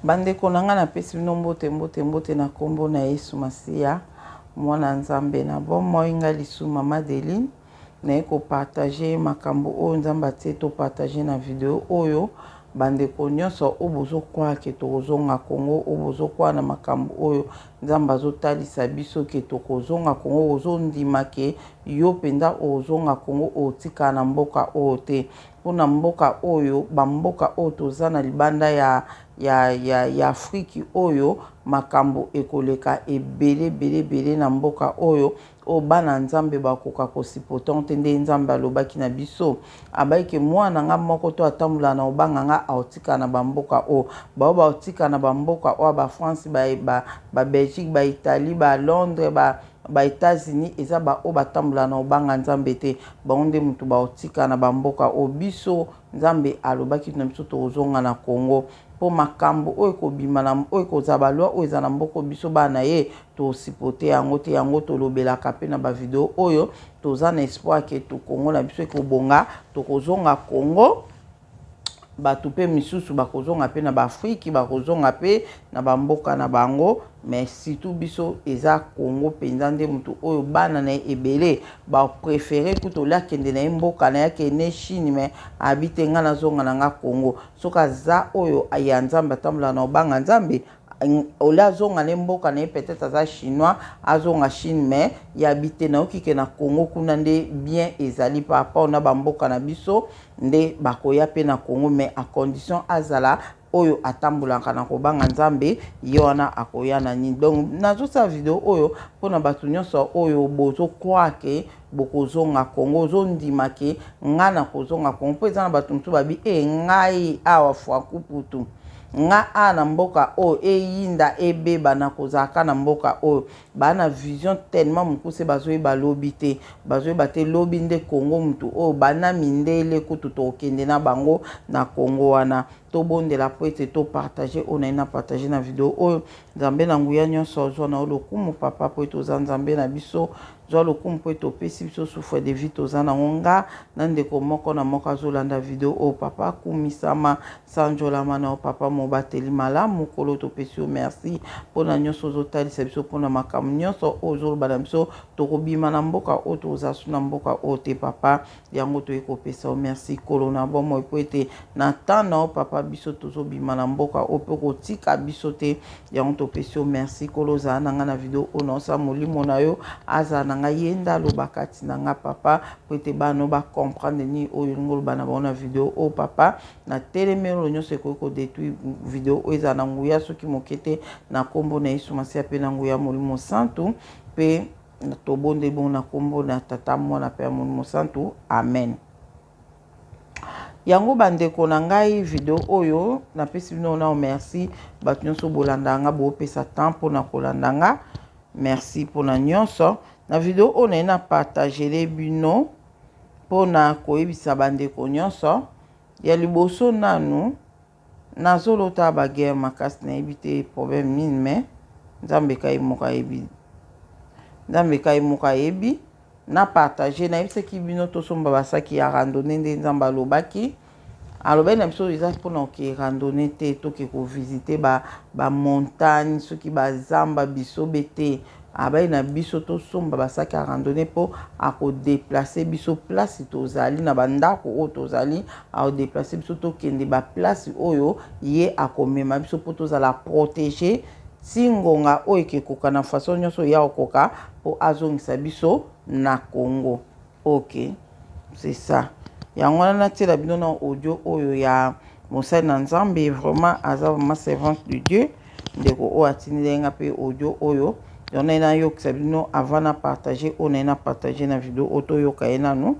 Bande konanga na pesi bino mbote na kombo na Yesu Masiya mwana Nzambe na bomoi nga lisu mama Deline na ko partager makambo oyo Nzambe atie to partager na video oyo bande ko nyonso obozo kwa ke tokozonga Kongo obozo kwa na makambo oyo Nzambe azotalisa biso ke tokozonga Kongo ozondima ke yo penda ozonga Kongo otika na mboka oyo te pona mboka oyo bamboka oyo toza na libanda ya Afriki oyo makambo ekoleka ebele na mboka oyo o bana Nzambe bakoka kosipotante nde Nzambe alobaki na biso abaike mwana nga moko to atambula na obanga nga aotika na bamboka o ba otika na bamboka o ba France ba Belgique ba Italie ba Londres ba États-Unis eza ba o batambula na obanga Nzambe te baonde mutu baotika na bamboka o biso Nzambe alobaki na biso tozonga na Congo po makambo oyo kobima na oyo kozaba lwa oyo eza na mboko biso bana ye to sipote yango te yango tolobelaka pe na ba video oyo toza na espoir ke to Congo na biso ekobonga tokozonga Congo batu pe misusu bakozonga pe na Afriki bakozonga pe na bamboka na bango mais surtout biso eza Congo penza nde mutu oyo bana na ebele ba préférer kuto la kende na mboka na yake ne Chine mais habite nga na zonga na nga Congo soka za oyo aya Nzambe atambula na obanga Nzambe ola zonga ne mboka na peut-être aza chinois azonga Chine mais ya habite na okike na Congo kuna nde bien ezali par rapport na bamboka na biso nde bakoya pe na Congo mais à condition azala oyo atambulaka na kobanga Nzambe yona akoya na nini donc nazo sa video oyo pona batu nyonso oyo bozo kwake bokozonga Congo zondima ke ngana kozonga Congo po eza na batu mtu babi ngai awa fwa kuputu nga ana mboka o eyinda ebeba na kozaka na mboka o bana vision tellement mukuse bazoyi balobi te bazoyi bate lobi nde Congo mutu o bana mindele kutu tokende na bango na Congo wana to bondela po ete to partager ona ina partager na video oyo Nzambe na nguya nyonso zo na lokumu papa po ete oza Nzambe na biso zo lokumu po ete opesi biso souffle de vie toza na ngonga na ndeko moko na moko azolanda video o papa kumisama sanjolama na papa mobateli malamu kolo topesi o merci pona nyonso ozotalisa biso pona makambo nyonso ozoloba na biso tokobima na mboka o toza na mboka o te papa yango toyekopesa o merci kolo na bomoi po ete na temps na o papa biso tozobima na mboka o pe kotika biso te yango topesi o merci kolo za na nga na video o na sa molimo na yo aza na nga yenda lobakati na nga papa po ete bano ba comprendre ni oyo ngoloba na bona video o papa na telemelo nyonso ekoki détruire video o eza na nguya soki mokete na kombo na Yesu Masiya pe na nguya molimo santu pe tobonde bon na kombo na tata mwana pe molimo santu amen. Yango bandeko na ngai video oyo na pesi bino na merci batu nyonso bolanda nga bo pesa temps pona kolanda nga merci pona nyonso na video oyo na partager bino pona koyebisa bandeko nyonso ya liboso nanu nazolota ba guerre makasi na ebite problème nini mais Nzambe kai moka yebi na partager na ebisaki bino tosomba basaki ya randonnée nde Nzambe alobaki alobai na biso eza mpona ke randonnée te toke ko visiter ba montagne soki bazamba biso bete abai na biso tosomba basaki ya randonnée po ako déplacer biso place tozali na bandako oyo tozali ako déplacer biso tokende ba place oyo ye akomema biso po tozala protéger singonga oyo kekoka na façon nyonso ya okoka po azongisa biso na Congo. Ok, c'est ça. Yango wana tela bino na audio oyo ya mosali na Nzambe vraiment aza vraiment servante de Dieu ndeko o atinilenga pe audio oyo yona ina yokisa bino avant na partager ona ina partager na video oto yoka ye nanu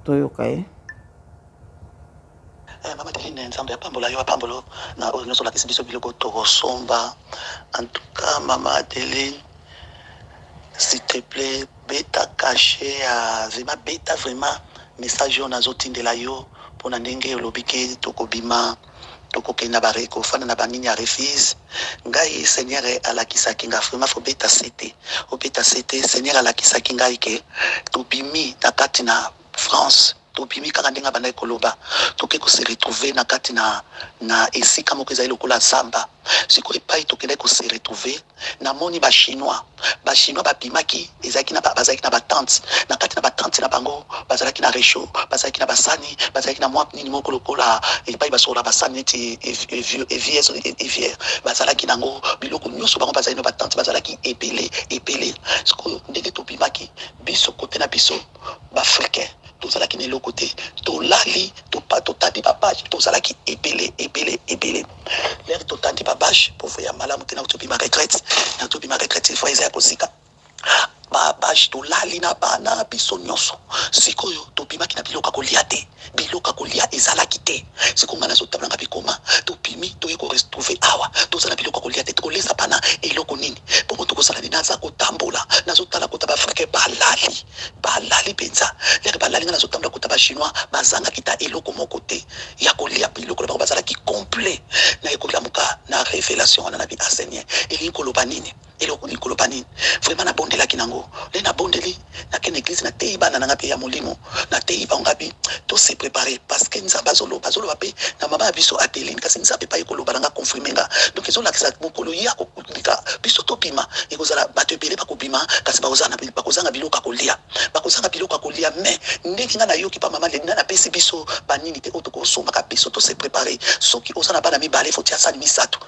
to yoka ye Mama Deline Nzambe apambola yo apambolo na oyo nyonso lakisi biso biloko tokosomba en tout cas Mama Deline s'il te plaît beta caché beta vraiment message on azotindela yo pona ndenge olobike tokobima tokokenda bareko fana na banini ya refuse ngai Seigneur alakisaki nga vraiment fo beta cete Seigneur alakisaki ngai ke tobimi na kati na France tobimi kaka ndenge banda ekoloba toke ko se retrouver na kati na esika moko ezali lokola zamba sikoyo epai tokendaki ko se retrouver namoni bachinois babimaki bazalaki na batante na kati na batante na bango bazalaki na réchaud bazalaki na basani bazalaki na mwa nini moko lokola epai basokola basani neti evière bazalaki nango biloko nyonso bango bazali na batante bazalaki epele sikoyo ndenge tobimaki biso kote na biso baafricain tozalaki na eloko te tolali totandi babage tozalaki ebele lere totandi babage pofo ya malamu te na tobima retraite fo eza ya kosika babage tolali na bana biso nyonso sikoyo tobimaki na biloko ya kolia te biloko ya kolia ezalaki te sikoyo nga nazotablanga bikoma tobimi toye koretrouve awa toza na biloko ya kolia te tokolesa bana eloko nini mpo tokosala nini naza kotambola nazotala kota baafrikain balali mpenza lere balali nga nazotambola kota bachinois bazangaki ta eloko moko te ya kolia biloko na bango bazalaki complet na ekolamuka na révélation wana na biarsenien elingi koloba nini eloko nini koloba nini vraiment nabondelaki nango le nabondeli nakende église nateyi bana nanga mpe ya molimo nateyi bango ngabi tose préparer parce que nzambe azoloba mpe na mama ya biso Adeline kasi nzambe epai ekoloba nanga confirme nga donc ezolakisa mokolo ya kolika biso tobima ekozala bato ebele bakobima kasi bakozanga biloko ya kolia mais ndenge nga nayoki pa mama lena napesi biso banini te oyo tokosomaka biso tose préparer soki oza na bana mibale fo tia sani misato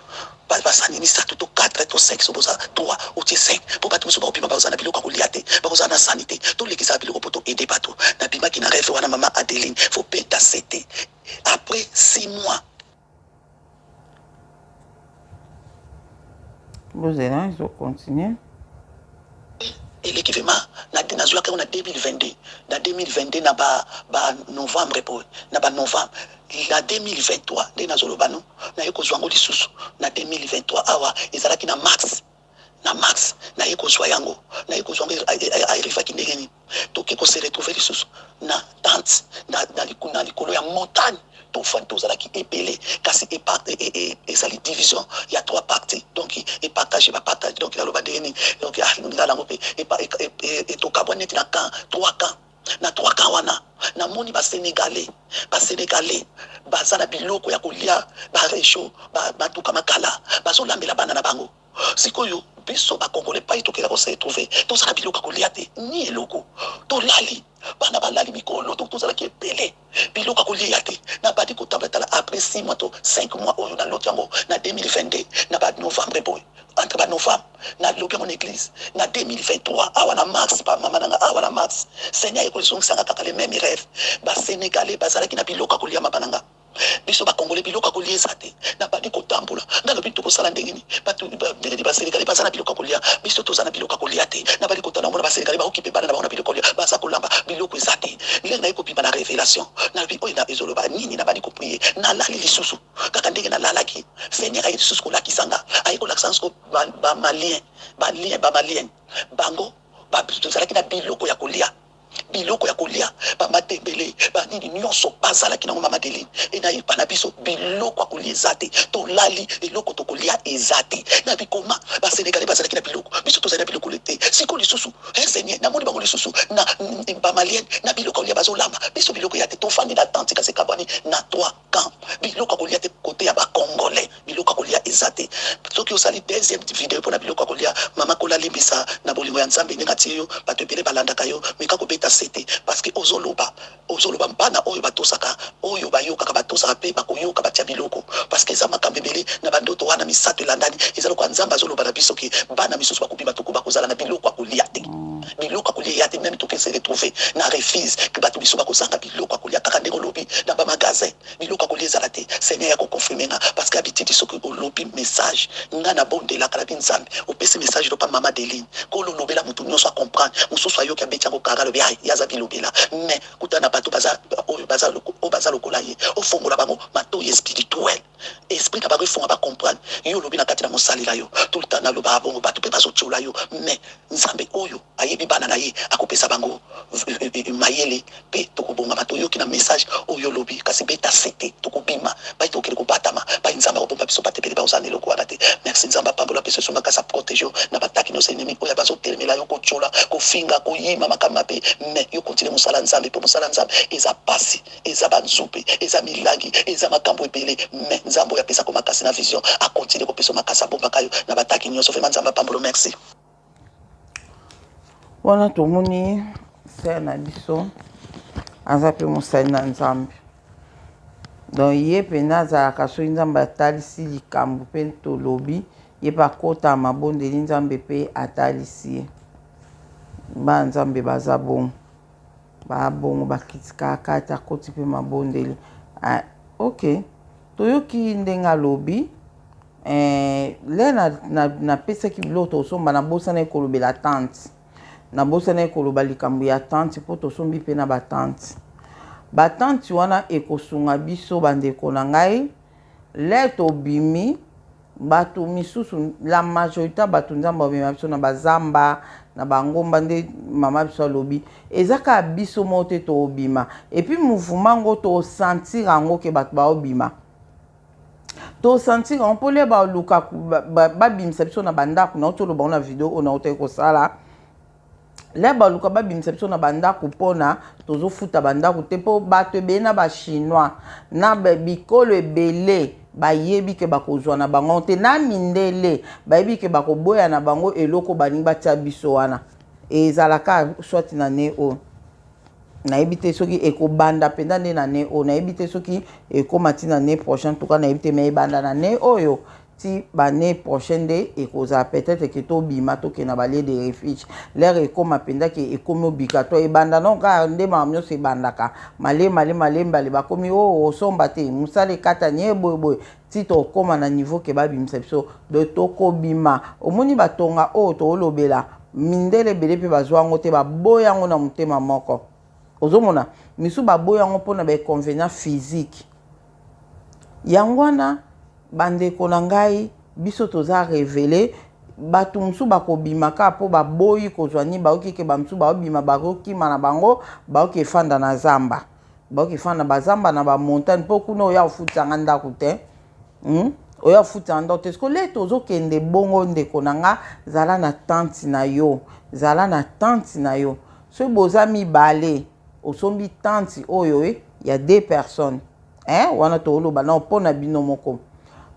basani misato to 4 to 5 soboza 3 otie 5 mpo bato mosusu bakobima bakozala na biloko ya kolia te bakozala na sani te tolekisa biloko mpo toede bato nabimaki na rêve wana mama Adeline fo peta sete après 6 mois bozela ils ont continué l'équivalent na nazwaka na 2022 na ba novembre po na ba novembre la 2023 nde nazoloba no na yekozwa ngo lisusu na 2023 awa ezalaki na max na yekozwa yango airifaki ndenge nini toke ko se retrouver lisusu na tente na likolo ya montagne tofani tozalaki ebele kasi ezali division ya 3 parties donc epartage bapartage donc naloba ndenge nini donc ngalango mpe etokabwa neti na camp 3 camps na 3 camps wana namoni basénégalais baza na biloko ya kolia barecho batuka makala bazolambela bana na bango sikoyo biso bakongole pai tokela kose retrouver tozala biloko kolia te ni eloko tolali bana balali mikolo tozalaki ebele biloko kolia te na badi kotablatala après 6 mois to 5 mois oyo na lotango na 2022 na ba novembre boy entre ba novembre na lobi mon église na 2023 awa na mars pa mama nanga awa na mars seigneur ekolisong sanga kaka les mêmes rêves ba sénégalais bazalaki na biloko kolia mabananga biso bakongole biloko kolia ezate na badi kotambola ndalo bitu kosala ndengini batu ndenge basénégalais bazana biloko kolia biso tozana biloko kolia te na badi kotana mona basénégalais baokipe bana na bango na biloko kolia baza kolamba biloko ezate ndenge na ekopipa na révélation na bi oyo na ezoloba nini na badi koprier na lali lisusu kaka ndenge na lalaki seigneur ayi lisusu kolakisanga ayi kolakisanga ba malien bango tozalaki na biloko ya kolia bamatembele banini nyonso bazalaki nango mama Adeline enayepa na biso biloko kolia ezate tolali eloko tokolia ezate na bikoma basénégalais bazalaki na biloko biso tozali na biloko te siko lisusu seigneur namoni bango lisusu na bamalien na biloko kolia bazolamba biso biloko ya te tofandi na tante kasi kabwani na 3 camps biloko kolia te kote ya bakongolais biloko kolia ezate soki osali deuxième vidéo mpona biloko kolia mama kolalimbisa na bolingo ya nzambe ndenge atie yo bato ebele balandaka yo meka kobeta sete parce que ozoloba bana oyo batosaka oyo bayokaka batosaka pe bakoyoka batia biloko parce que eza makambo ebele na bandoto wana misato elandani eza lokwa nzambe azoloba na biso ke bana misusu bakobima toko bakozala na biloko kolia te biloko kolia te même toke se retrouver na refuse ke bato biso bakozanga biloko kolia kaka ndenge olobi na bamagasin biloko kolia ezala te seigneur ya koconfirme nga parce que habitude soki olobi message nga na bondelaka na binzambe opesi message lopa mama Adeline kololobela mutu nyonso a comprendre mosusu ayoki abeti yango kaka lobi yaza bilobela mais kutana bato baza lokola ye ofongola bango matoyi spirituel esprit na bango efonga bacomprendre yo lobi na kati na mosalela yo tout le temps naloba bongo bato mpe bazotiola yo mais nzambe oyo ayebi bana na ye akopesa bango mayele mpe tokobonga bato oyoki na message oyo lobi kasi beta sete tokobima bai tokele kobatama bai nzambe akobomba biso batepele baozana eloko wana te merci merci nzamba pambola peso so makasa protéger na bataki no ennemi oya bazo telemela yo ko chola ko finga ko yima makama pe mais yo continue musala nzambe po musala nzambe eza pasi eza banzupe eza milangi eza makambo ebele mais nzambo ya pesa ko makasi na vision a continue ko peso makasa bomba kayo na bataki nyonso fe nzamba pambola merci wana tomoni ser na biso aza mpe mosali na nzambe donc ye mpena azalaka soki nzambe atalisi likambo mpe tolobi ye mpe akota mabondeli nzambe mpe atalisi ye bana nzambe baza bongo babongo bakritikaka ate akoti mpe mabondeli ok toyoki ndenge alobi le napesaki biloko tosomba nabosana ekolobela tante nabosana ekoloba likambo ya tante mpo tosombi mpe na batante batante wana ekosunga biso bandeko na ngai le tobimi bato misusu la majorité bato nzambe babima biso na bazamba na bangomba nde mama biso alobi ezaka biso mo te tobima epuis mouvement ngo tosentir yango ke bato baobima tosentir yango mpo le baluka babimisa biso na bandako na otoloba ngo na video oyo na otaki kosala le baluka babimisa biso na bandako mpona tozofuta bandako te mpo bato ebele na bachinois na bikolo ebele bayebi ke bakozwa na bango te na mindele bayebi ke bakoboya na bango eloko baningi batia biso wana ezalaka swati na ne oyo nayebi te soki ekobanda mpenza nde na ne oyo nayebi te soki ekóma ti na ne prochain tuka nayebi te me ebanda na ne oyo ti bane prochaine nde ekozala peut-être ke tobima tokende balie de refuge lere ekóma mpenza ke ekómi obika to ebanda non kaka nde makambo nyonso ebandaka malembale bakomi o osomba te mosala ekatani eboyeboye ti tokóma na niveau ke babimisa biso de tokobima omoni batonga oyo toolobela mindele ebele mpe bazwa yango te baboya yango na motema moko ozomona misu baboya yango mpona bainconvénient physique yango wana bandeko na ngai biso toza révélé bato mosusu bakobimaka mpo baboyi kozwa nini baoki ke bamosusu baobima bakokima na bango baoki efanda na zamba baoki efanda bazamba na bamontagne mpo kuna oya ofutanga ndako te oya ofutanga ndako te siko le tozokende bongo ndeko na nga zala na tante na yo zala na tante na yo soki boza mibale osombi tante oyo ya 2 personnes wana tooloba na mpo na bino moko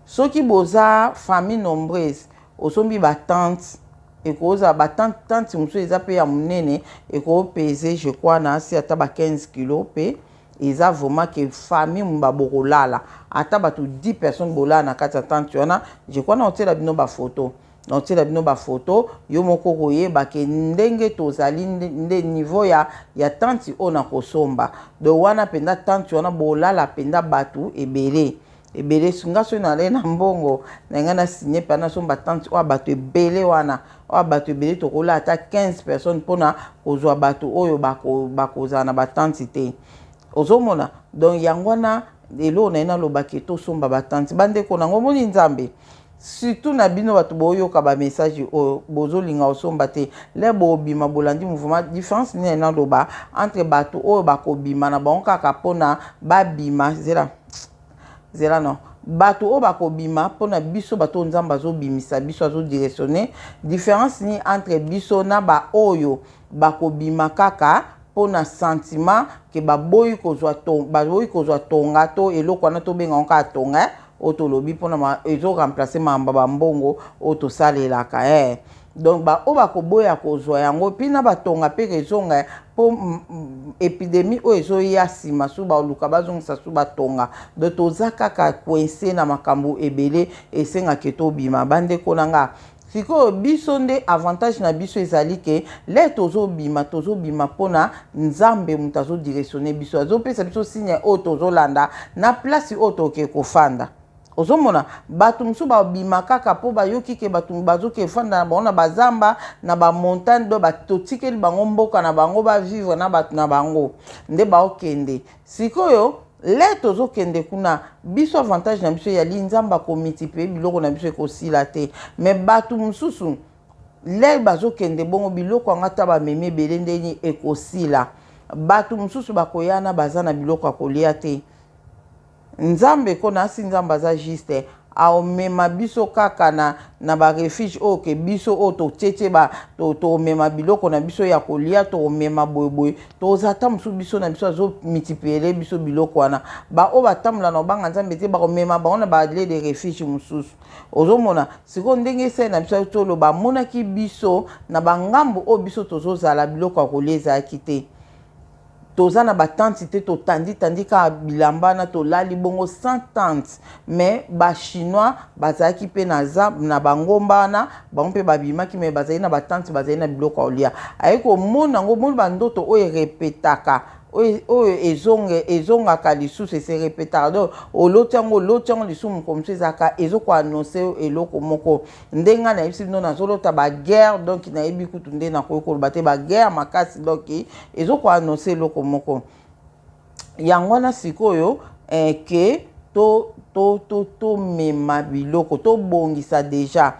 soki boza famille nombreuse osombi batante ekozala batante mosusu eza mpe ya monene ekopese je crois na asi ata ba 15 kilo mpe eza vraiment ke famille mba bokolala ata bato 10 personnes bolala na kati ya tante wana je crois na otela bino bafoto na otela bino bafoto yo moko koyeba ke ndenge tozali nde niveau ya tante oyo na kosomba do wana mpenza tante wana bolala mpenza bato ebele sunga so na le na mbongo na nga na signé pa na somba tante oyo bato ebele wana oyo bato ebele tokola ata 15 personnes mpona kozwa bato oyo bakozala na batante te ozomona donc yango wana lelo na ye nalobaki tosomba batante bandeko nango omoni nzambe surtout na bino bato boyoka bamessage oyo bozolinga osomba te le bobima bolandi mouvement différence nini naloba entre bato oyo bakobima na bango kaka mpona babima zela non bato oyo bakobima mpona biso bato oyo nzambe azobimisa biso azodirectionne différence ni entre biso na baoyo bakobima kaka mpona sentiment ke baboyi kozwa tonga to eloko wana tobenga ngo kaka tonga oyo tolobi mpona ezoremplace mamba bambongo oyo tosalelaka donc oyo bakoboya kozwa yango mpi na batonga mpe kezonga mpo epidémie oyo ezoya nsima so baluka bazongisa so batonga donc toza kaka coince na makambo ebele esengaki tobima bandeko na nga sikoyo biso nde avantage na biso ezali ke le tozobima mpona nzambe moto azodirectionne biso azopesa biso signe oyo tozolanda na place oyo toke kofanda ozomona bato mosusu babima kaka mpo bayoki ke bato bazoki efanda na bango na bazamba na bamontagne do totikeli bango mboka na bango bavivre na bato na bango nde baokende sikoyo le tozokende kuna biso avantage na biso yali nzambe akomultiplie biloko na biso ekosila te me bato mosusu le bazokende bongo biloko yango ata bamemi ebele ndeni ekosila bato mosusu bakoyana baza na biloko ya kolia te nzambe ko nasi nzambe aza juste aomema biso kaka na ba refuge o ke biso o to tete ba to mema biloko na biso ya kolia to mema boyeboy to zata musu biso na biso zo multiplier biso biloko wana ba o batamula na banga nzambe te ba mema ba ona ba de refuge mususu ozomona siko ndenge se na biso to lo ba monaki biso na bangambo o biso tozo zala biloko ya koleza akite toza na batante te to tandi ka bilamba na to lali bongo sans tante mais ba chinois bazaki pe na bangomba na ba mpe babimaki mais bazali na batante bazali na biloko olia ayiko mona ngo mona bandoto o repetaka o ezongaka lisusu se repetaka donc olotiango lisusu comme ça zaka ezoko annoncer eloko moko ndenga na yebisi bino nazolota ba guerre donc na yebi kutu nde na koyokoloba te ba guerre makasi donc ezoko annoncer eloko moko yango wana sikoyo ke to mema biloko to bongisa déjà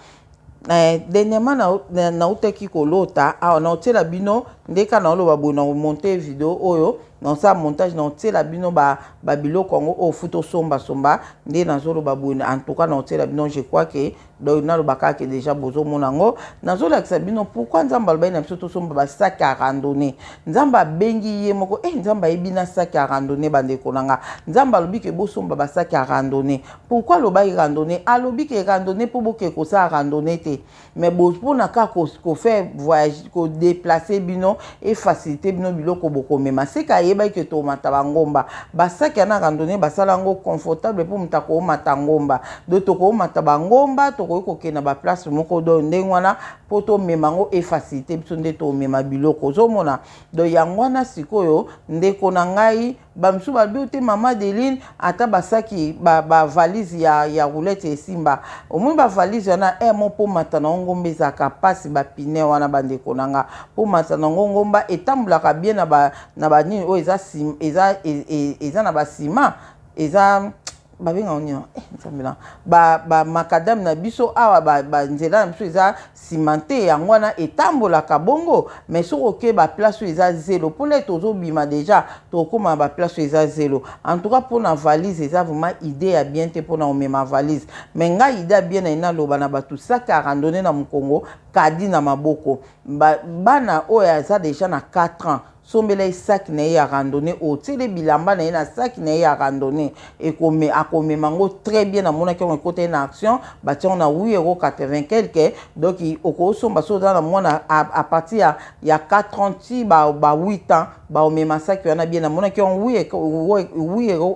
dernièrement na uteki kolota na otela bino ndeka na oloba boye na monter video oyo dans ça montage na otela bino ba biloko ngo o futo somba nde na zoloba boye en tout cas na otela bino je crois que donc na lobaka ke déjà bozo monango na zolakisa bino pourquoi nzamba loba na biso to somba ba sac à randonnée nzamba bengi ye moko nzamba ebina sac à randonnée bande konanga nzamba lobi ke bo somba ba sac à randonnée pourquoi loba randonnée alobi ke randonnée pour boke ko sa randonnée te mais pour na ka ko faire voyage ko déplacer bino et faciliter bino biloko boko mema c'est ka yeba ke to mata bangomba ba sac à randonnée ba salango confortable pour mutako mata ngomba do to ko mata bangomba to ko ke na ba place moko do ndengwana poto memango e facilité biso nde to mema biloko zomona do yangwana sikoyo ndeko na ngai bamsu balbi te mama Deline ata basaki ba valise ya roulette esimba omoni ba valise wana mo po matana ngombe za kapasi ba pine wana bandeko nanga po matana ngomba etambulaka bien na ba nini o eza na ba ciment eza babenga onyo nzambela ba makadam na biso awa ba nzela na biso eza cimenté yango wana etambolaka bongo mais soko ke ba place eza zéro pour les tozo bima déjà to koma ba place eza zéro en tout cas pour na valise eza vraiment idée ya bien te pour na omema valise mais nga idée bien na ina loba na batu sac à randonnée na Mukongo kadi na maboko bana oya eza déjà na 4 ans sombela sac na ya randonnée au tele bilamba na na sac na ya randonnée et comme akome mango très bien na mona ki on côté na action ba tia on a 8,80 quelque donc oko somba so dans na mona à partir ya 4 ba 8 ans ba o mema sac na bien na mona ki on 8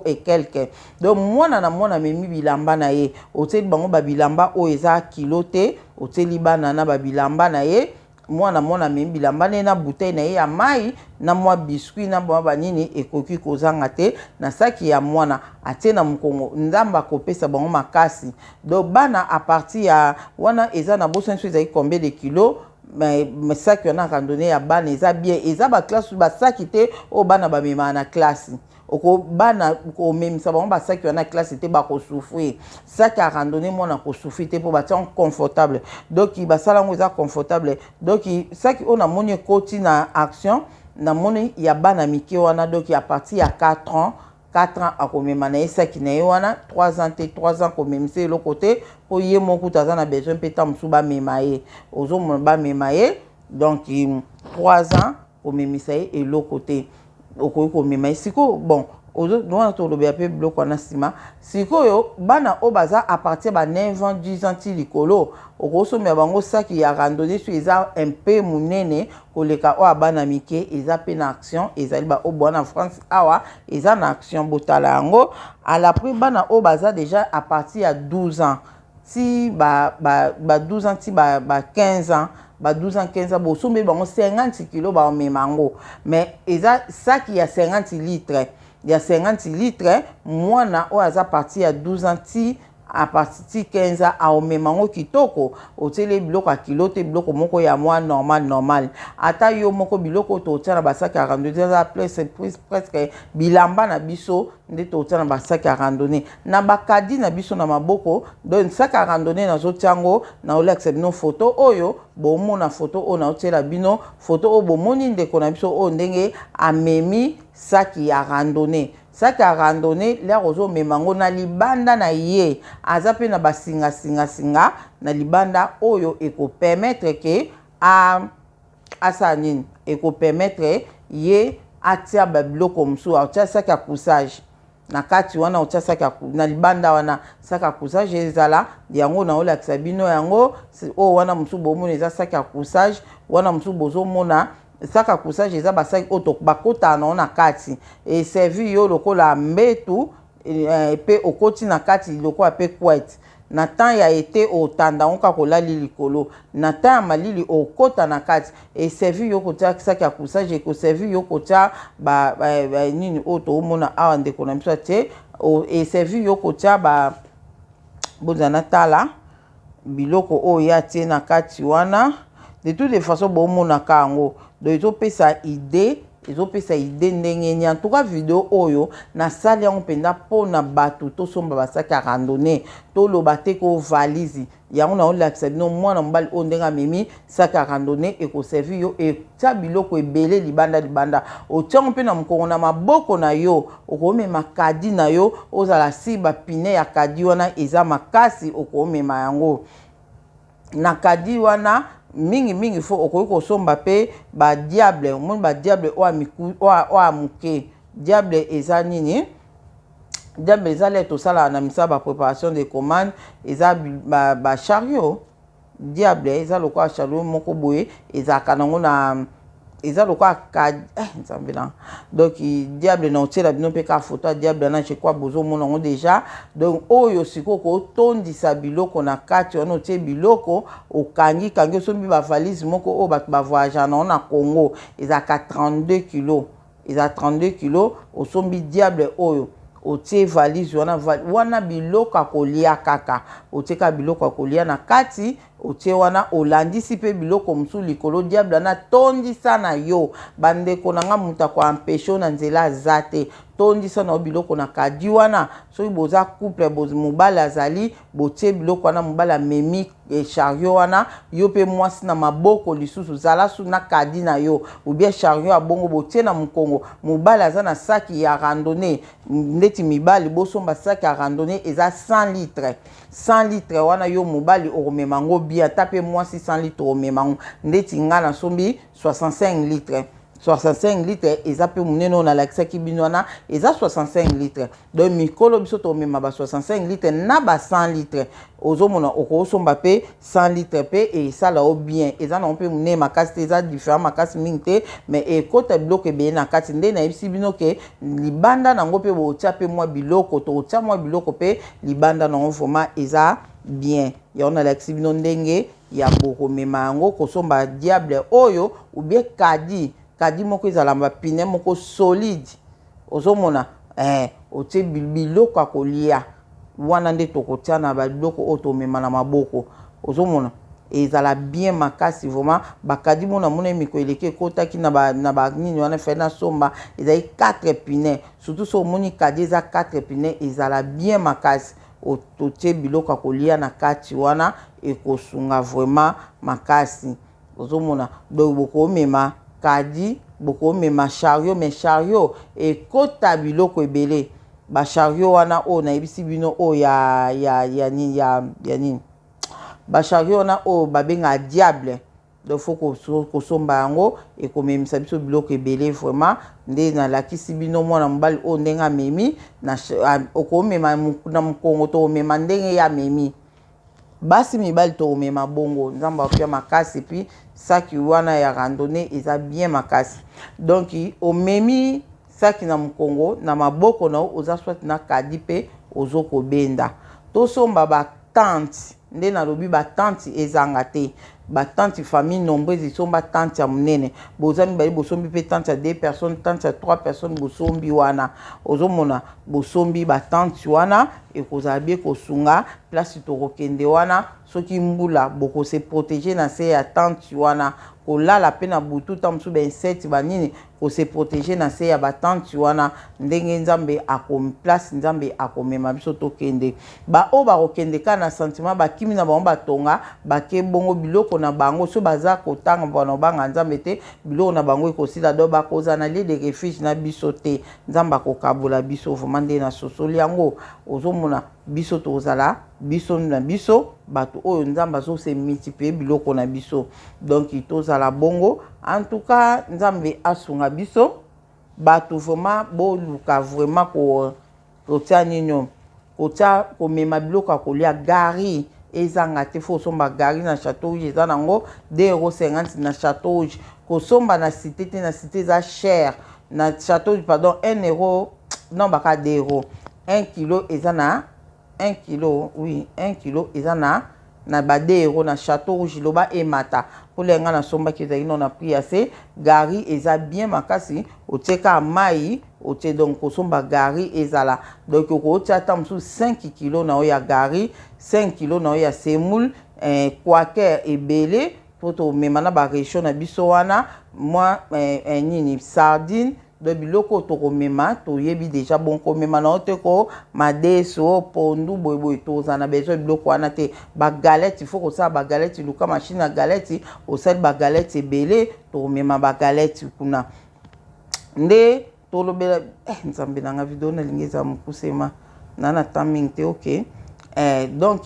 et quelque donc mona na mona memi bilamba na ye o tele bango ba bilamba o eza kilote o tele bana na ba bilamba na ye mwana memi bilamba na bouteille na ye ya mai na mwa biscuit na mwa banini ekoki kozanga te na saki ya mwana atie na Mukongo nzamba kopesa bango makasi do bana a partir ya wana eza na boso nso ezaki combien de kilos mais saki wana randonnée ya bana eza bien eza ba classe ba saki te o bana ba mema na classe oko bana ko même ça ba saki wana classe te ba ko souffrir saki à randonnée mona ko souffrir te pour ba tiens confortable donc ba salango eza confortable donc saki on a moni koti na action na moni ya bana mike wana donc à partir ya 4 ans à komema na saki na wana 3 ans te 3 ans ko même c'est le côté pour ye moko taza na besoin peut-être musuba memaye ozo mon ba memaye donc 3 ans ko memisa et le côté okoyiko memaye siko bon ozo doit to lobe ape bloc wana sima sikoyo bana o baza à partir ba 9 ans 10 ans ti likolo okoso me bango saki ya randonnée sur eza un peu munene koleka o abana mike eza pe na action ezali ba o bona France awa eza na action botala yango à la prix bana o baza déjà à partir ya 12 ans si ba 12 ans ti ba 15 ans ba 12 ans 15 ans bo sombe bango 50 kg ba memango mais eza saki ya 50 litres il y a 50 litres mwana o aza parti ya 12 ans ti à partir de 15 ans à omemango kitoko otele biloko a kilote biloko moko ya mwa normal ata yo moko biloko to tia na basaki ya randonnée za presque bilamba na biso nde to tia na basaki ya randonnée na bakadi na biso na maboko donc sac à randonnée na zo tiango na olaxe bino photo oyo bomona photo o na otela bino photo o bomoni ndeko na biso o ndenge amemi sac ya randonnée sac à randonnée l'air ozo memango na libanda na ye aza pe na basinga singa na libanda oyo eko permettre que asa nini eko permettre ye atia babiloko mosusu atia sac à couchage na kati wana otia sac à na libanda wana sac à couchage ezala yango na olakisa bino yango o wana mosusu bomona eza sac à couchage wana mosusu bozomona sac à couchage eza basaki oyo bakota na kati e servi yo lokola mbetu pe okoti na kati lokola pe kwete na temps ya été otanda onka kolali likolo na temps ya malili okota na kati e servi yo kotia sac à couchage e ko servi yo kotia nini oyo toomona awa ndeko na biso te e servi yo kotia bozana tala biloko oyo ya tie na kati wana de toutes les façons bomonaka yango donc ezopesa idée ndenge nini en tout cas vidéo oyo na sali yango mpenza mpona bato tosomba basaki ya randonnée toloba te ko valise yango na olakisa bino mwana mobali oyo ndenge amemi saki ya randonnée ekoservi yo etia biloko ebele libanda otiango mpe na mokongo na maboko na yo okomema kadi na yo ozala si bapine ya kadi wana eza makasi okomema yango na kadi wana mingi fo okoki kosomba pe ba diable omoni ba diable o amuke diable eza nini diable eza le tosala na misala ba préparation de commande eza ba chariot diable eza lokola chariot moko boye ezalaka nango na eza lokola nzambe na donc diable na otiela bino mpe ka photo ya diable na chekwa bozomona yango déjà donc oyo sikoyo otondisa biloko na kati wana otie biloko okangi osombi bavalise moko oyo bato bavoyage nango na Congo ezalaka 32 kilo eza 32 kilo osombi diable oyo otie valise wana biloko akolia kaka otieka biloko akolia na kati otie wana olandisi pe biloko mosusu likolo diable na tondisa na yo bandeko na nga moto akoampeshe na nzela aza te tondisa na yo biloko na kadi wana soki boza couple mobali azali botie biloko wana mobali amemi chariot wana yo pe mwasi na maboko lisusu zala su na kadi na yo ubia chariot abongo botie na mokongo mobali aza na saki ya randonnée ndeti mibali bosomba saki ya randonnée eza 100 litres 100 litres wana yo mobali okomemango bia tape mwasi 100 litres omemango ndeti nga na sombi 65 litres 65 litres eza pe munene on alakisaki bino wana eza 65 litres donc mikolo biso to mema ba 65 litres na ba 100 litres ozomona okosomba pe 100 litres pe et ça là au bien eza na pe munene makasi eza différent makasi mingi te mais ekota biloko ebele na kati nde na yebisi bino ke libanda nango pe botia pe mwa biloko to otia mwa biloko pe libanda nango vraiment eza bien ya on alakisi bino ndenge ya bokomema yango kosomba diable oyo ou bien kadi moko ezala bapine moko solide ozomona otie biloko akolia wana nde tokotia na biloko oyo tomema na maboko ozomona ezala bien makasi vraiment bakadi mona mona miko eleki ekotaki na banini wana fai na somba ezali 4 pine surtout so omoni kadi eza 4 pine ezala bien makasi otie biloko akolia na kati wana ekosunga vraiment makasi ozomona donc bokomema kadi bokomema chariot mais chariot ekota biloko ebele ba chariot wana oyo nayebisi bino oyo ya nini ba chariot wana oyo babenga diable donc faut kosomba yango ekomemisa biso biloko ebele vraiment nde nalakisi bino mwana mobali oyo ndenge amemi okomema na mokongo to omema ndenge ya amemi basi mibali to omema bongo nzambe apia makasi puis saki wana ya randonnée eza bien makasi donc omemi saki na mokongo na maboko na oza soit na kadi pe ozoko benda tosomba batante nde nalobi batante ezanga te batante famille nombreuse isomba tante ya monene boza mibali bosombi pe tante ya 2 personnes tante ya 3 personnes bosombi wana ozomona bosombi batante wana ekozala bie kosunga place tokokende wana soki mbula bokose protéger na se ya tante wana kolala pe na butu ta mosusu bainsecte banini kose protéger na se ya batante wana ndenge nzambe place nzambe akomema biso tokende baoyo bakokende ka na sentiment bakimi na bango batonga bake bongo biloko biloko na bango so baza kotanga bwana banga nzambe te biloko na bango ekosila do bakoza na lie de refuge na biso te nzambe akokabula biso vraiment nde na sosoli yango ozomona biso tozala biso na biso bato oyo nzambe azose multiplier biloko na biso donc tozala bongo en tout cas nzambe asunga biso bato vraiment boluka vraiment kotia nini kotia komema biloko ya kolia gari ezanga te fo osomba gari na Château Rouge eza nango 2,50 € na Château Rouge kosomba na cité te na cité eza cher na Château Rouge pardon 1 € non baka 2 €. 1 kilo eza na 1 kilo oui 1 kilo eza na ba 2 € na Château Rouge loba emata pour les gens na somba qui ezali non na prix assez gari eza bien makasi oteka mai ote donc kosomba gari ezala donc okoti ata msu 5 kilo na oya gari 5 kilo na oya semoule quaker ebele poto mema na ba région na biso wana moi nini sardine do biloko tokomema toyebi déjà bon komema na oteko madeso pondu boyeboy tozana besoin biloko wana te ba galette il faut que ça ba galette luka machine à galette osali ba galette ebele tokomema ba galette kuna nde tolobela nzambe nanga video na lingeza mukusema nana timing te ok donc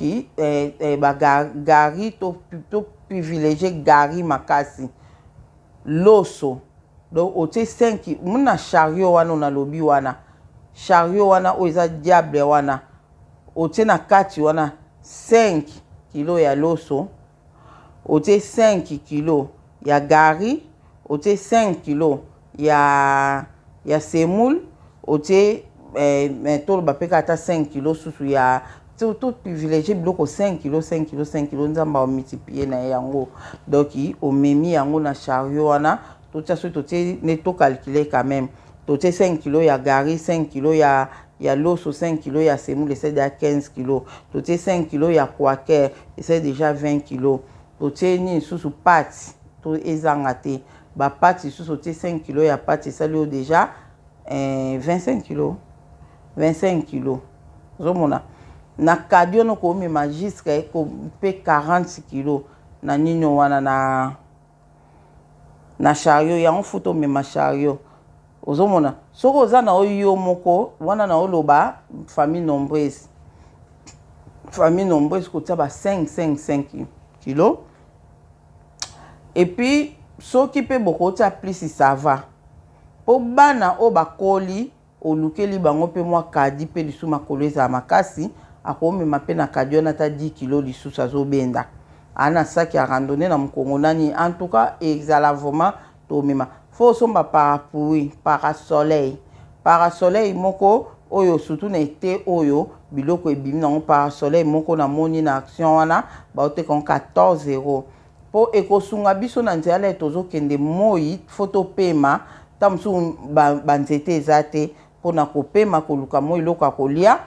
ba gari to privilégier gari makasi loso donc ote 5 muna chariot wana na lobi wana chariot wana oza diable wana ote na kati wana 5 kilo ya loso ote 5 kilo ya gari ote 5 kilo ya semoule ote tolo bapeka ata 5 kilo susu ya tout privilégié biloko 5 kilo 5 kilo 5 kilo nzamba o multiplier na yango donc omemi yango na chariot wana tout ça tout ne to calculer quand même tout 5 kilo ya gari 5 kilo ya loso 5 kilo ya semoule c'est déjà 15 kilo tout 5 kilo ya quaker c'est déjà 20 kilo tout ni sous pâte tout ezanga te ba pâte sous 5 kilo ya pâte ça lui déjà 25 kilo 25 kilo zomona na kadio no ko mema jusqu'à ko pe 40 kilo na nino wana na chariot ya on photo mema chariot ozomona soko oza na oyo moko wana na oloba famille nombreuse ko tia ba 5 kilo et puis soki pe boko tia plus ça va po bana o bakoli olukeli bango pe mwa kadi pe lisu makolo eza makasi akomema pe na kadi wana ta 10 kilo lisusu azobenda ana saki ya randonnée na mkongo nani en tout cas exala vraiment to mema faut somba parasoleil moko oyo surtout na été oyo biloko ebimi na parasoleil moko na moni na action wana ba ote kon 14 € po ekosunga biso na nzela tozokende moi photo pema tamsu banzete ezate pona kopema koluka moi loka kolia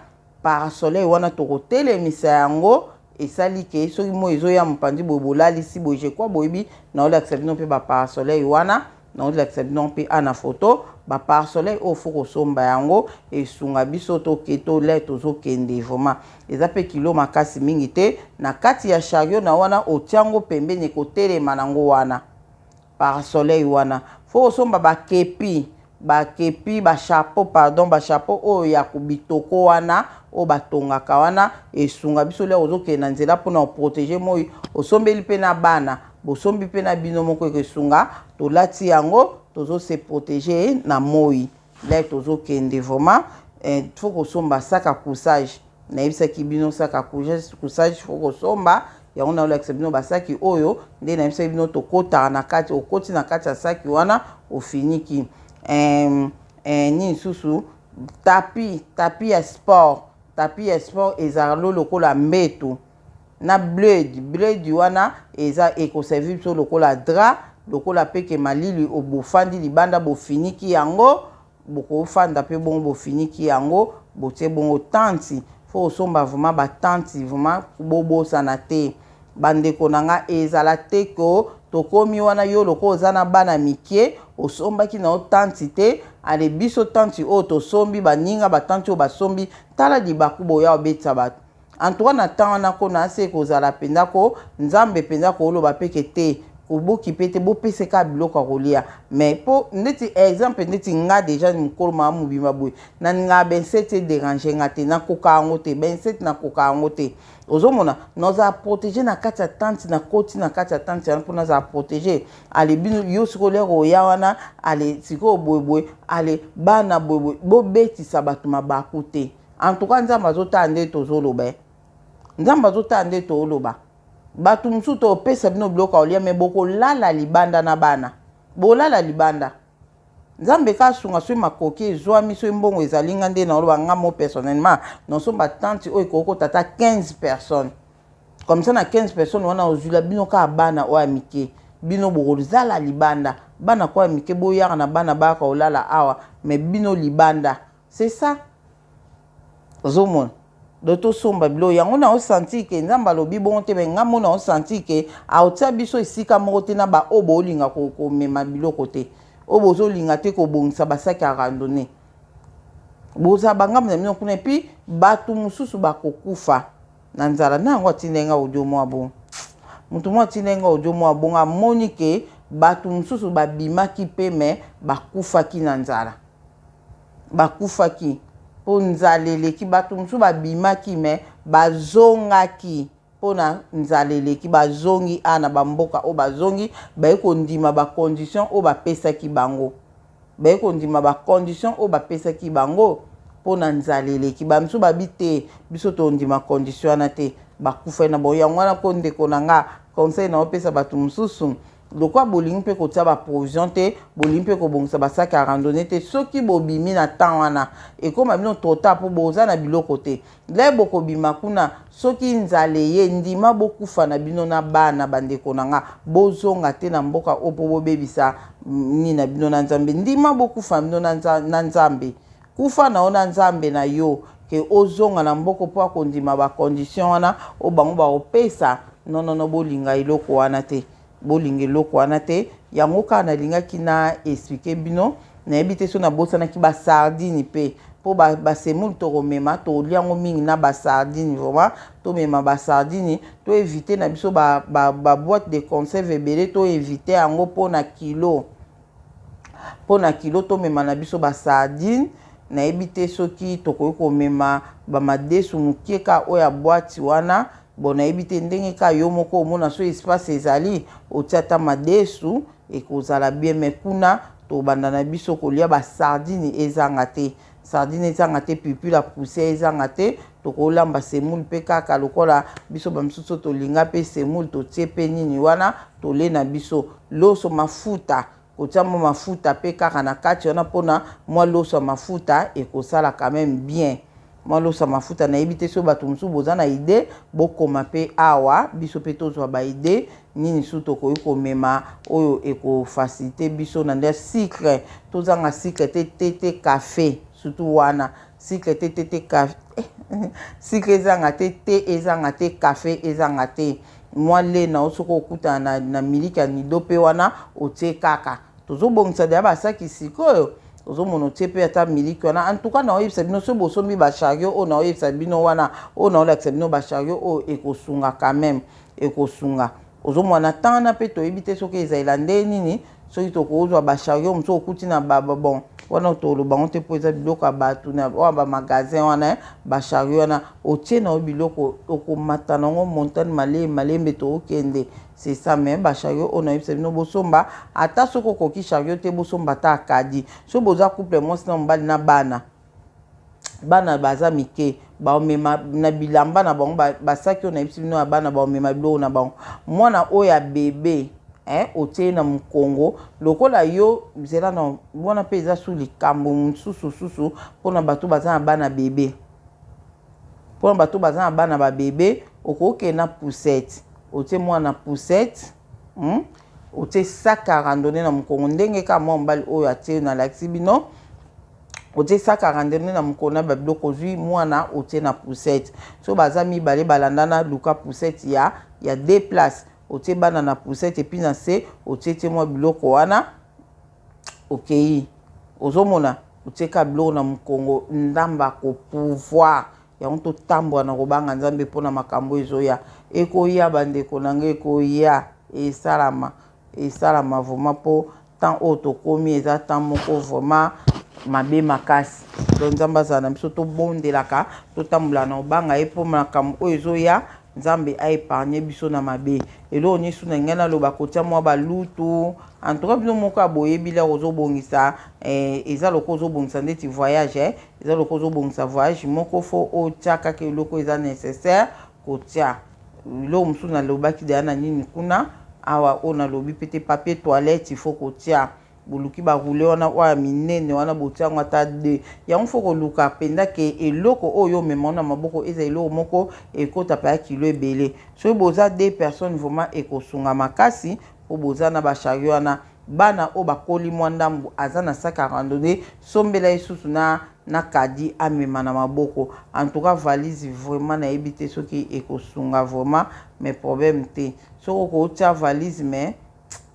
parasoleil wana tokotelemisa yango esali ke soki mo ezoya mpandi bobolali si boje kwa boyebi na ola accepte non pe ba parasoleil wana na ola accepte non pe ana photo ba parasoleil o foko somba yango esunga biso to keto le tozokende vraiment eza pe kilo makasi mingi te na kati ya chariot na wana otiango pembeni kotelema nango wana parasoleil wana foko somba ba kepi ba chapeau pardon ba chapeau oyo ya kubitoko wana o batongaka wana esunga biso le ozokende na nzela mpona protéger moi osombeli pe na bana bosombi pe na bino moko esunga tolati yango tozo se protéger na moi le tozokende vraiment faut kosomba sac à couchage na yebisaki bino sac à couchage faut kosomba yango na ola accepte bino basaki oyo nde na yebisaki bino tokota na kati okoti na kati ya saki wana ofiniki ni susu tapis ya sport ezalo lokola mbeto na blade wana eza ekoservi biso lokola drap lokola peke malili obofandi libanda bofiniki yango bokofanda pe bongo bofiniki yango botie bongo tanti fo osomba vraiment ba tanti vraiment bobosana te bandeko nanga ezala te ko tokomi wana yo loko ozana bana mikie osombaki na tanti te ale biso tanti o to sombi baninga batanti o basombi tala libaku boya obetsa bato en tout cas na temps na ko na se ko zala penda ko nzambe penda ko lo ba peke te ko boki pete bo pese ka biloko kolia mais po ndeti exemple ndeti nga déjà mukolo ma mubima boy na nga ben sete déranger nga te na koka ngo te ben sete na koka ngo te ozomona nous a protéger na kati ya tante na koti na kati ya tante ya mpona za protéger ale bino yo sikola ko ya wana ale siko boy ale bana boy bo betisa bato mabaku te en tout cas nzamba zotande tozoloba nzamba zotande toloba batu musu to pesa bino bloka olia me boko lala libanda na bana bolala libanda nzambe ka sunga so makoki ezwa miso mbongo ezalinga nde na oloba ngamo personnellement non so batante oyo koko tata 15 personnes comme ça na 15 personnes wana ozula bino ka bana o amike bino boko zala libanda bana ko amike boyaka na bana baka olala awa mais bino libanda c'est ça zomon doto somba bilo yango na o senti ke nzamba lobi bon te be ngamo na o senti ke a otia biso esika moko te na ba obo olinga ko mema biloko te obo zo linga te ko bongisa basaki a randonnée boza bangam na mino kuna puis batu mususu bakokufa na nzala na ngo tinenga audio mo bon mutu mo tinenga audio mo bon amoni ke batu mususu babimaki pe me bakufaki na nzala bakufaki po nzaleleki bato musu babimaki me bazongaki pona nzaleleki bazongi ana bamboka o bazongi baye kondima ba condition o bapesaki bango baye kondima ba condition o bapesaki bango pona nzaleleki bamsu babite biso to ndima condition ana te bakufa na boya ngwana ko ndeko nanga conseil na opesa bato mususu lokwa bolingi mpe kotia ba provision te bolingi mpe kobongisa basaki a randonnée te soki bobimi na temps wana ekoma bino tota po boza na biloko te le bokobima kuna soki nzale ye ndima bokufa na bino na bana bandeko nanga bozonga te na mboka opo bobebisa ni na bino na nzambe ndima bokufa bino na nzambe kufa na ona nzambe na yo ke ozonga na mboko po akondima ba condition wana o bango ba opesa non bolinga iloko wana te bolinge loko wana te yango ka na lingaki na expliquer bino na ebite so na bosana ki ba sardine pe po ba semul to komema to liango mingi na ba sardine vraiment to mema ba sardine to éviter na biso ba boîte de conserve ebele to éviter yango pona kilo to mema na biso ba sardine na ebite soki to ko mema ba madesu mukieka oya boîte wana bona ebite ndenge ka yo moko omona so espace ezali otiata madesu ekozala bien mais kuna to banda na biso kolia ba sardine ezanga te pipi la poussière ezanga te to kolamba semul pe kaka lokola biso bamsusu to linga pe semul to tie pe nini wana to le na biso loso mafuta kotia mo mafuta pe kaka na kati wana pona mwa loso mafuta ekosala quand même bien malo sa mafuta na ebite so bato musu boza na idée bokoma pe awa biso pe tozwa ba idée nini su tokoki komema oyo ekofacilite biso na nde sucre tozanga sucre te café surtout wana sucre te café sucre ezanga te ezanga te café ezanga te mwa le na osoko okutana na miliki ya nido pe wana otie kaka tozobongisa deya basaki sikoyo ozomona otie pe ata miliki wana en tout cas na oyebisa bino so bosombi bachariot oyo na oyebisa bino wana oyo na olakisa bino bachariot oyo ekosunga quand même ekosunga ozomona ntana pe toyebi te soki ezalela nde nini soki tokozwa bachariot mosu okuti na bon wana toloba ngo te po eza biloko ya bato na oyo bamagasin wana bachariot wana otie na yo biloko okomata nango montagne malembe tookende c'est ça mais bachariot oyo nayebisa bino bosomba ata soki okoki chariot te bosomba ata akadi so boza couple mwasi na mobali na bana baza mike baomema na bilamba na bango basaki oyo nayebisi bino ya bana baomema biloko na bango mwana oyo ya bebe otie na mkongo lokola yo zela na wana pe eza su likambo mosusu mpona bato baza na bana bebe mpona bato baza na bana babebe okokende na poussette otie mwana poussette otie sac à randonnée na mkongo ndenge ka mwa mobali oyo atie na lakisi bino otie sac à randonnée na mkongo na babiloko ozwi mwana otie na poussette so baza mibale balandana luka poussette ya 2 places otie bana na poussette epi na se otie mwa biloko wana okei ozomona otie ka biloko na mkongo ndamba ko pouvoir yango totambola na kobanga nzambe mpona makambo ezoya ekoya bandeko na ngai ekoya esalama vraiment mpo temps oyo tokomi eza temps moko vraiment mabe makasi donc nzambe azala na biso tobondelaka totambola na kobanga ye mpo makambo oyo ezoya nzambe aépargne biso na mabe eloko nyonso na ngai naloba kotia mwa balutu en tout cas bino moko aboyebi lere ozobongisa eza loko ozobongisa ndeti voyage eza loko ozobongisa voyage moko fo otia kaka eloko eza nécessaire kotia eloko mosusu nalobaki deya na nini kuna awa oyo nalobi pete papier toilette il faut kotia boluki baroule wana oya minene wana botia yango ata 2 yango fo koluka mpenza ke eloko oyo omema na maboko eza eloko moko ekota pa ya kilo ebele soki boza 2 personnes vraiment ekosunga makasi po boza na bachariot wana bana oyo bakoli mwa ndambu aza na sac à randonnée sombela lisusu na kadi amema na maboko en tout cas valise vraiment nayebi te soki ekosunga vraiment mais problème te soki okotia valise mais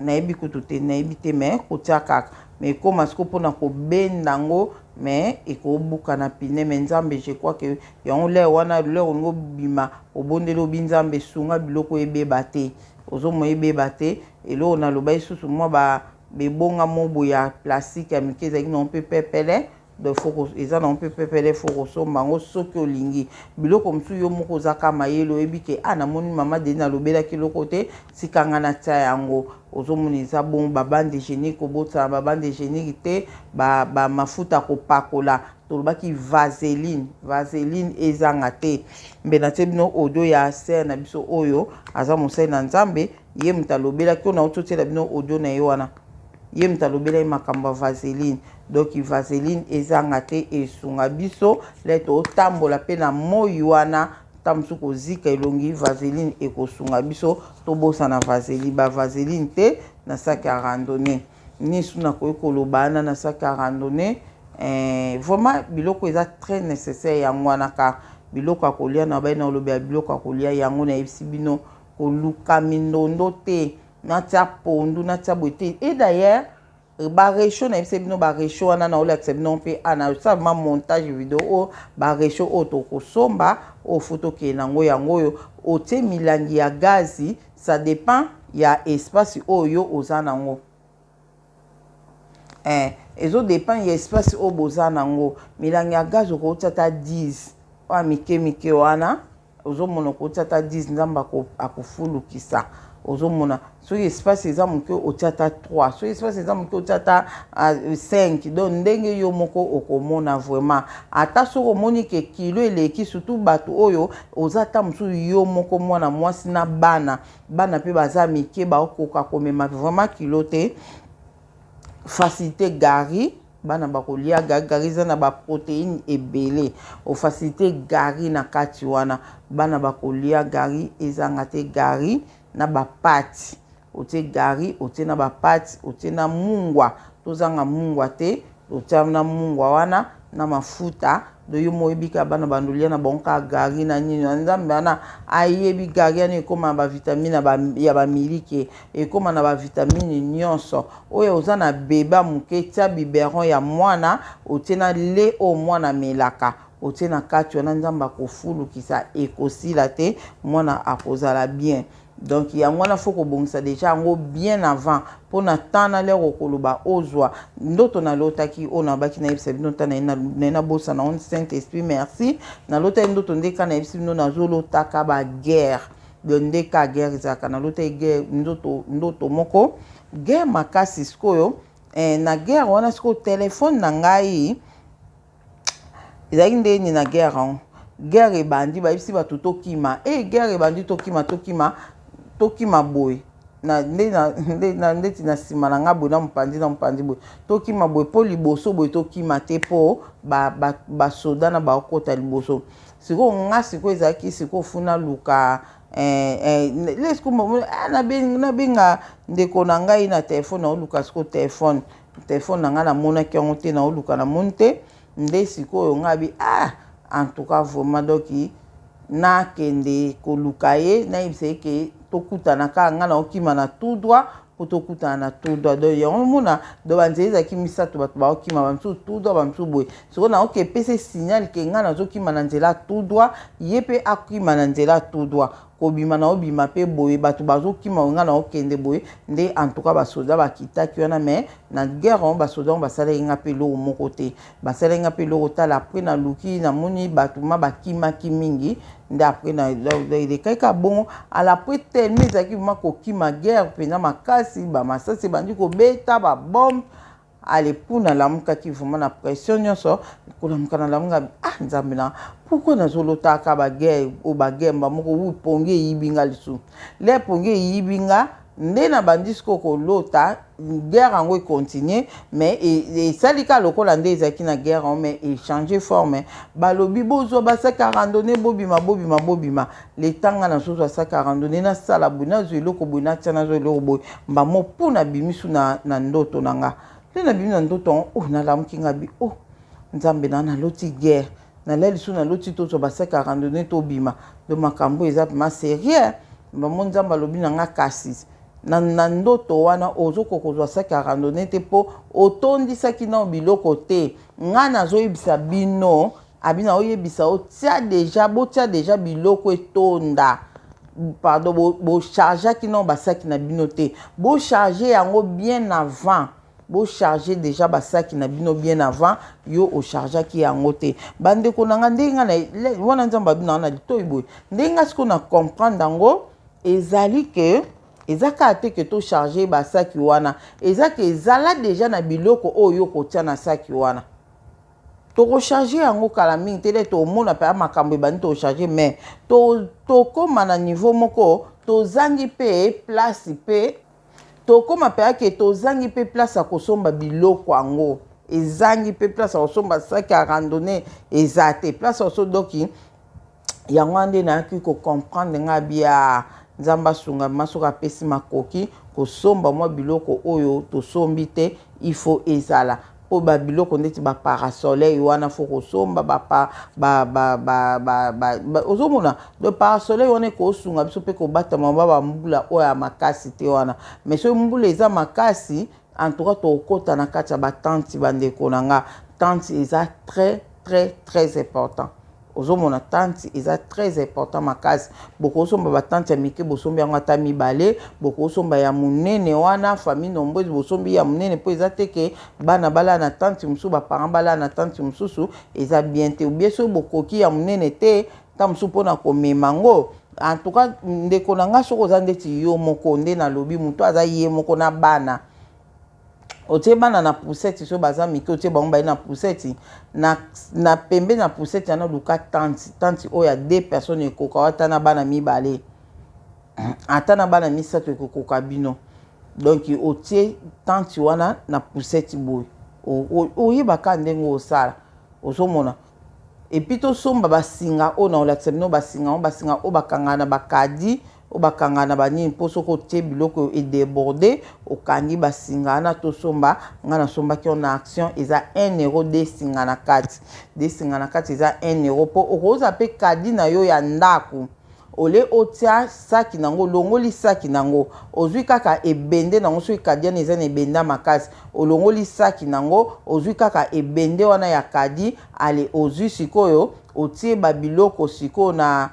nayebi kutu te nayebi te mais kotia kaka mais ekoma siko mpona kobenda yango mais ekobuka na pine mais nzambe je crois que yango lere wana lere olingo bima obondeli obi nzambe sunga biloko ebeba te ozomona ebeba te eloko naloba lisusu mwa bebonga mobo ya plastique ya mike ezalaki na mpe pepele donc foko eza na mpe pepele foko somba ngo soki olingi biloko mosusu yo moko ozaka mayelo oyebi ke namoni mama deni nalobelaki eloko te sikanga na tia yango ozomona eza bon babande hygiénique obotana babande hygiénique te mafuta kopakola tolobaki vaseline ezanga te mbena te bino audio ya ser na biso oyo aza mosali na nzambe ye moto alobelaki oyo na ototiela bino audio na ye wana ye moto alobelaki makambo ya vaseline donc vaseline ezanga te esunga biso le totambola mpe na moi wana ta mosusu kozika elongi vaseline ekosunga biso tobosana vaseline te na sac ya randonnée nisu nakoki koloba na sac ya randonnée vraiment biloko eza très nécessaire yango wana ka biloko ya kolia na bai na olobi ya biloko ya kolia yango nayebisi bino koluka mindondo te natia pondu natia boye te et d'ailleurs baresho nayebisi bino baresho wana na olakisa bino mpe nasalama montage video oyo baresho oyo tokosomba oyo fo tokende nango yango oyo otie milangi ya gazi ça dépend ya espace oyo oza nango ezo dépend ya espace oyo boza nango milangi ya gazi okotia ata 10 oya mike wana ozomona okotia ata 10 nzambe akofulukisa ozomona soki espace eza moke otia ata 3 soki espace eza moke otia ata 5 donc ndenge yo moko okomona vraiment ata soki omoni ke kilo eleki surtout bato oyo oza ata mosusu yo moko mwana mwasi na bana mpe baza mike baokoka komema vraiment kilo te facilité gari bana bakolia gari eza na baprotéine ebele ofacilité gari na kati wana bana bakolia gari ezanga te gari na bapati otie gari otie na bapati otie na mungwa tozanga mungwa te otie na mungwa wana na mafuta do yo moyebika bana bandolia na bonka gari na nini nzambe wana ayebi gari wana ekoma na bavitamine ya bamilike ekoma na bavitamine nyonso oyo oza na beba moke tia biberon ya mwana otie na le o mwana melaka otie na kati wana nzambe akofulukisa ekosila te mwana akozala bien donc yango wana faut kobongisa déjà yango bien avant pour na tana le okoloba ozwa ndoto na lotaki ona baki na yebisa bino tana na bosa na on Saint Esprit merci na lota ndoto ndeka na yebisa bino na zolotaka ba guerre de ndeka guerre zaka na lota guerre ndoto moko guerre makasi skoyo na guerre wana sko téléphone na ngai ezaki ndeni na guerre ebandi bayebisi bato tokima guerre ebandi tokima boye na ndeti na nsima na nga boye na mopanzi boye tokima boye mpo liboso boye tokima te mpo basoda na baokota liboso sikoyo nga sikoyo ezalaki sikoyo funa luka nabenga ndeko na ngai na telefone naoluka sikoyo telefone na ngai namonaki yango te naoluka namoni te nde sikoyo nga bi en tout cas vraiment donc nakende koluka ye nayebisa ye ke tokutana kaka nga naokima na tout droit poto kuta na tout droit do yango mona do banzeza ki misato bato ba okima ba msu tout droit ba msu boy soko na oke pese signal ke nga na zokima na nzela tout droit yepe akima na nzela tout droit kobima na obima pe boye bato bazokima nga na okende boye nde en tout cas basoda bakitaki wana mais na guerre basoda basala nga pe lo moko te basala nga pe lo tala après na luki na moni bato ma bakimaki mingi nde après na ile kaika bon à la après tellement ezaki ma kokima guerre pena makasi ba masasi bandi ko beta ba bombe ale puna lamuka ki vraiment na pression nyonso kolamuka na lamuka nzambe na pourquoi nazolotaka ba guerre o ba gemba moko wu ponge yibinga lisu le ponge yibinga nde na bandisco kolota guerre yango continue mais et salika lokola nde ezaki na guerre mais et changer forme balobi bozo basaka randonner bobima le tanga na soso basaka randonner na sala buna zweloko buna tana zweloko boy mba mo puna bimisu na ndoto nanga le na bimi na ndoto na lamuki ngabi nzambe na loti guerre na leli su na loti to basaka randonner to bima de makambo eza ma sérieux mba mo nzamba lobi na nga kasi na ndoto wana ozoko kozwa saka randonner te po otondisaki na biloko te nga nazoyebisa bino abina oyebisa otia déjà biloko etonda pardon bo charger ki na basaki na bino te bo charger yango bien avant bo charger déjà basaki na bino bien avant yo o charger ki yango te bande ko nanga ndenga na wana nzamba bino na litoyi boy ndenga siko na comprendre ngo ezali ke ezaka te ke to charger basaki wana ezaka ezala déjà na biloko oyo kotia na saki wana to recharger yango kala mingi tele to mona pa makambo bani to charger mais to koma na niveau moko to zangi pe place pe to koma pa ke to zangi pe place a kosomba biloko yango ezangi pe place a kosomba saki a randonner ezate place a so doki yango ande na ki ko comprendre nga bia nzamba sunga masoka pesi makoki kosomba mwa biloko oyo to sombi te il faut ezala po ba biloko ndeti ba parasoleil wana fo kosomba ozomona de parasoleil wana ko sunga biso pe ko bata mamba mbula oya makasi te wana mais so mbula eza makasi en tout cas to kota na kati ya batante bandeko nanga tante eza très important ozomona tante eza très important makasi boko somba batante ya mike bosombi yango ata mibale boko somba ya munene wana famille nombreuse bosombi ya munene po eza teke bana bala na tante musu ba parents bala na tante mususu eza bien te ou bien so bokoki ya munene te ta musu pona komema ngo en tout cas ndeko nanga soko za ndeti yo moko nde na lobi muto aza ye moko na bana otie bana na poussette so baza mike otie bango baye na poussette na pembe na poussette yana luka tante oyo ya 2 personnes ekoka ata na bana mibale ata na bana misato ekokoka bino donc otie tante wana na poussette boy oyebaka ndenge osala ozomona epuis tosomba basinga oyo na olakisa bino basinga oyo bakanga na bakadi obakanga na banini mposo ko tie biloko e déborder okangi basinga na tosomba ngana somba ki on action eza 1 euro desinga na kati eza 1 euro po okoza pe kadi na yo ya ndako ole otia saki nango longoli saki nango ozwi kaka ebende nango so kadi ya eza na ebenda makasi olongoli saki nango ozwi kaka ebende wana ya kadi ale ozwi sikoyo otie ba biloko sikoyo na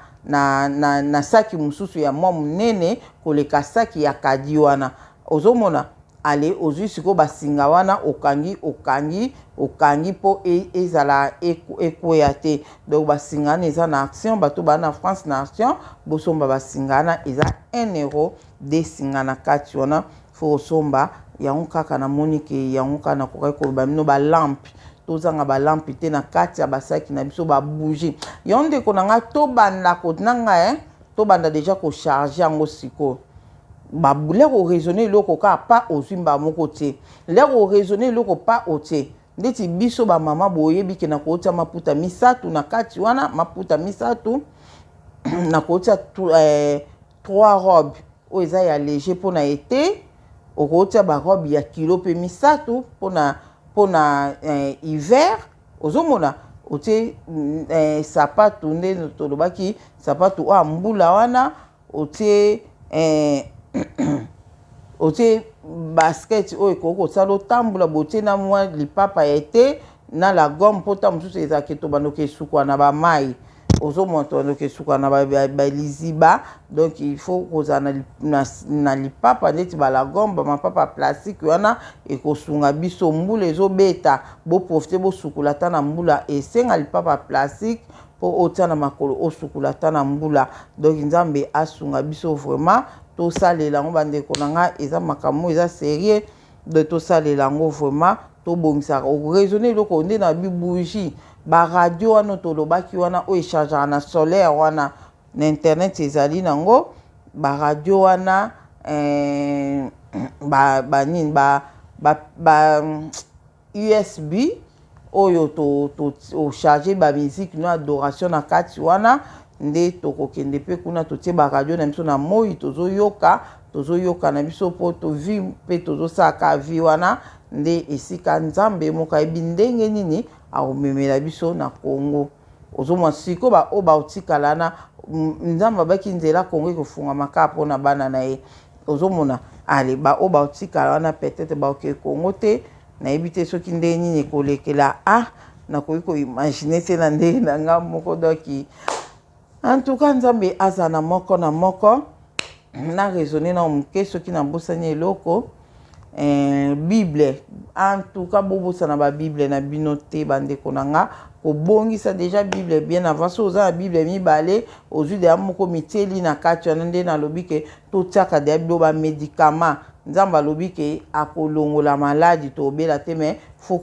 saki mususu ya mwa munene koleka saki ya kadi wana ozomona ale ozwi siko basinga wana okangi po ezala ekoya te donc basinga na eza na action bato ba na France na action bosomba basinga na eza 1 euro desinga na kati wana fo osomba yango kaka na monike yango kana kokai ko ba mino ba lampe tozanga ba lampe te na kati ya basaki na biso ba bougie yonde ko nanga to banda ko nanga to banda déjà ko charger yango siko ba boule ko raisonner loko ka pa ozimba moko te le ko raisonner loko pa otie ndeti biso ba mama boyebi ke na ko tia maputa misatu na kati wana maputa misatu na ko tia 3 robes o eza ya léger pona été o ko tia ba robe ya kilo pe misatu pona hiver ozomona otie sapatu nde tolobaki sapatu mbula wana otie basket oyo ekoko sala otambola botie na mwa lipapa ya ete na la gomme mpo ta mosusu ezalaki to bandoki esukwa na bamai ozomona to bandoki esukwa na baliziba. Donc il faut kozala na lipapa neti bala gomme bamapapa plastique wana ekosunga biso mbula ezobeta boprofite bosukula ta na mbula esenga lipapa plastique mpo otia na makolo osukula ta na mbula. Donc nzambe asunga biso vraiment tosalela yango bandeko na nga eza makambo eza sérieux de tosalela yango vraiment tobongisaka oraisonner eloko nde na bibougie baradio wana tolobaki wana oyo echargeaka na solaire wana na internet ezali nango baradio wana banini USB oyo ocharge bamiziki no adoration na kati wana nde tokokende mpe kuna totie baradio na biso na moi tozoyoka na biso mpo tovi mpe tozosalaka vi wana nde esika nzambe moko ayebi ndenge nini akomemela biso na Congo. Ozomona siko oyo baotikala na nzambe abaki nzela Congo ekofungwamaka mpona bana na ye. Ozomona ale oyo baotikala wana peut-être baoke Congo te nayebi te soki ndenge nini ekolekela nakoki koimagine te na ndenge na nga moko. Doki en tout cas nzambe aza na moko na moko na raisonner na moke soki na bosani eloko Bible en tout cas bobosana ba Bible na bino te bandeko na nga kobongisa déjà Bible bien avant so oza na Bible mibale ozwi deya moko miteli na kati wana nde nalobi ke totiaka deya bilo ba médicament nzambe alobi ke akolongola maladi tobela te mais faut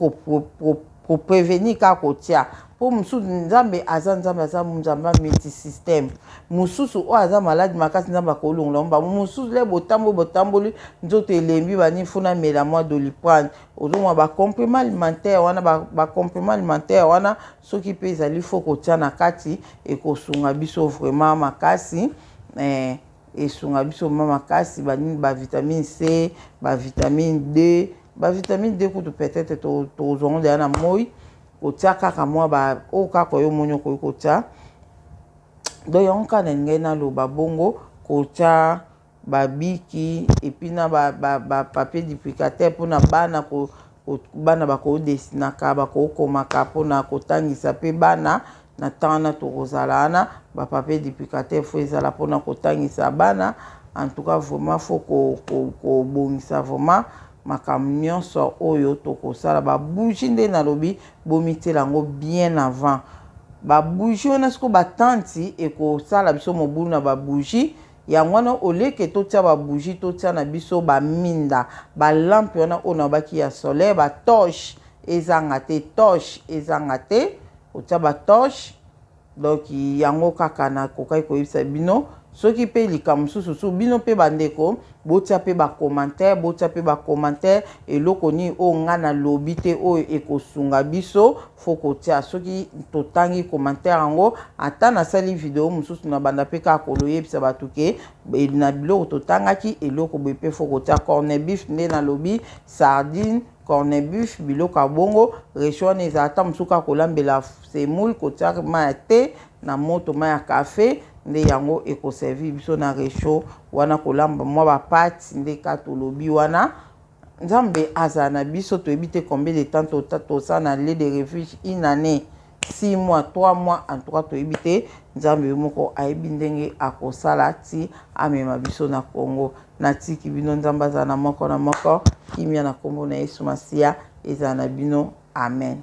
ko prévenir ka kotia po mususu nzambe aza multi système mususu o aza maladi makasi nzambe akolongola mba mususu le botamboli nzoto elembi bani funa mela mwa doliprane ozomwa ba complément alimentaire wana ba complément alimentaire wana soki pe ezali faut kotia na kati ekosunga biso vraiment makasi esunga biso makasi banini ba vitamine C ba vitamine D kutu peut-être tozongo deya na moi kotia kaka mwa oyo kaka yo moni okoki kotia. Donc yango kaka na ngai naloba bongo kotia babiki epuis na papier duplicateur mpona bana bakodesinaka bakokomaka mpona kotangisa mpe bana na temps na tokozala wana bapapier duplicateur fo ezala mpona kotangisa bana. En tout cas vraiment fo kobongisa vraiment makambo nyonso oyo tokosala babougie nde nalobi bomitela yango bien avant babougie wana siko batanti ekosala biso mobulu na babougie yango wana oleke totia babougie totia na biso baminda balampe wana oyo nabaki ya solaire batorche ezanga te otia batorche. Donc yango kaka na kokai koyebisa bino soki pe lika mosusu bino pe bandeko botia pe ba commentaire eloko ni o nga na lobi te oyo ekosunga biso fo kotia soki totangi commentaire yango ata na sali video mosusu na banda pe kaka koloyebisa bato ke na biloko totangaki eloko boye pe fo kotia cornet beef nde na lobi sardine cornet beef biloko ya bongo recho wana ezala ata mosusu kaka kolambela semoule kotia ma ya te na moto ma ya kafe nde yango ekoservi biso na recho wana kolamba mwa bapati nde ka tolobi wana nzambe azala na biso toyebi te combien de temps tosala na lait de refuge une année 6 mois 3 mois en tout cas toyebi te nzambe moko ayebi ndenge akosala ti amema biso na Congo. Natiki bino nzambe azala na moko kimia na kombo na Yesu Masiya ezala na bino amen.